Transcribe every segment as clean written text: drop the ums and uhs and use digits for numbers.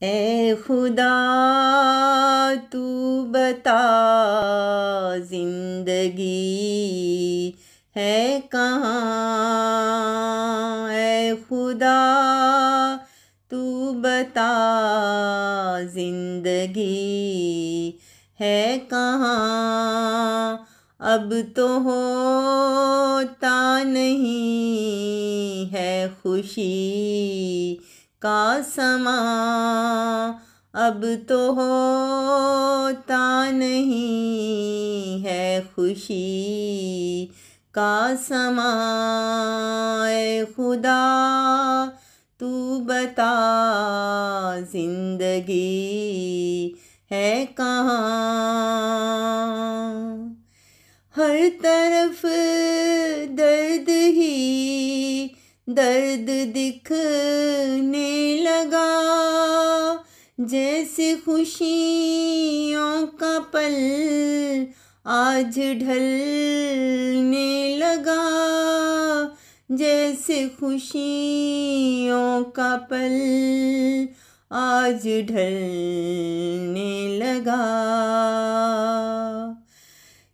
ए खुदा तू बता जिंदगी है कहाँ। ए खुदा तू बता जिंदगी है कहाँ। अब तो होता नहीं है खुशी का समा। अब तो होता नहीं है खुशी का समा। ऐ खुदा तू बता जिंदगी है कहाँ। हर तरफ दर्द ही दर्द दिखने लगा। जैसे खुशियों का पल आज ढलने लगा। जैसे खुशियों का पल आज ढलने लगा।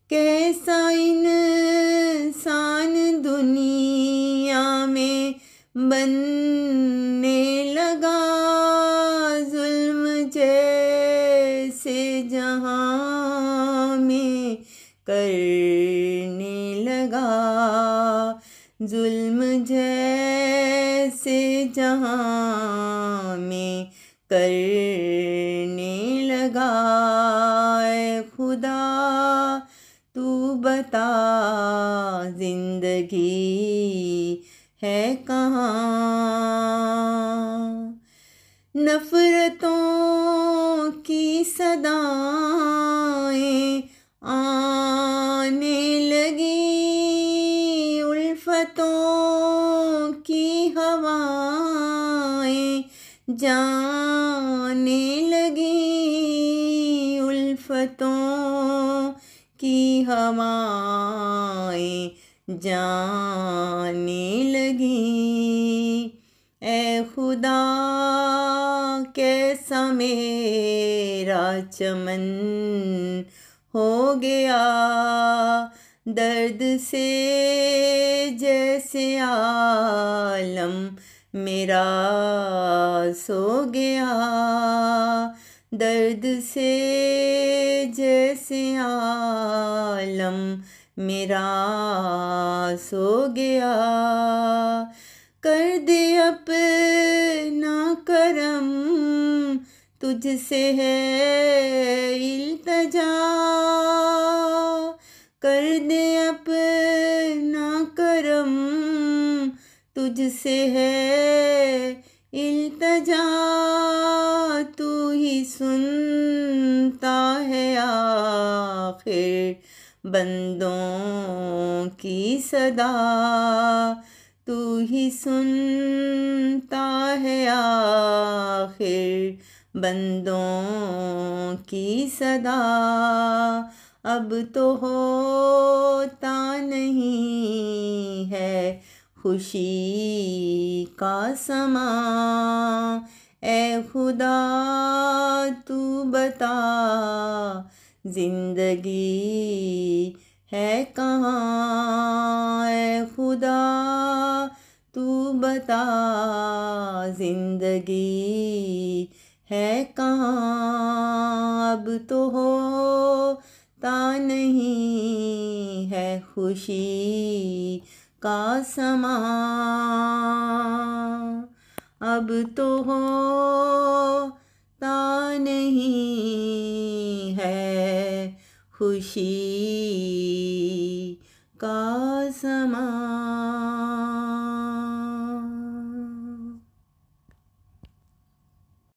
कैसा इंसान दुनिया में बनने लगा। जुल्म जैसे जहाँ में करने लगा। जुल्म जैसे जहाँ में करने लगा। ऐ खुदा तू बता जिंदगी है कहाँ। नफरतों की सदाएं आने लगी। उल्फतों की हवाएं जाने लगी। उल्फतों की हवाएं जाने लगी। ऐ खुदा कैसा मेरा चमन हो गया। दर्द से जैसे आलम मेरा सो गया। दर्द से जैसे आलम मेरा सो गया। कर दे अपना करम तुझसे है इल्तजा। कर दे अपना करम तुझसे है इल्तजा। तू ही सुनता है आखिर बंदों की सदा। तू ही सुनता है आखिर बंदों की सदा। अब तो होता नहीं है खुशी का समा। ऐ खुदा तू बता जिंदगी है कहाँ। ऐ खुदा तू बता जिंदगी है कहाँ। अब तो होता नहीं है खुशी का समा। अब तो होता नहीं है खुशी का समा।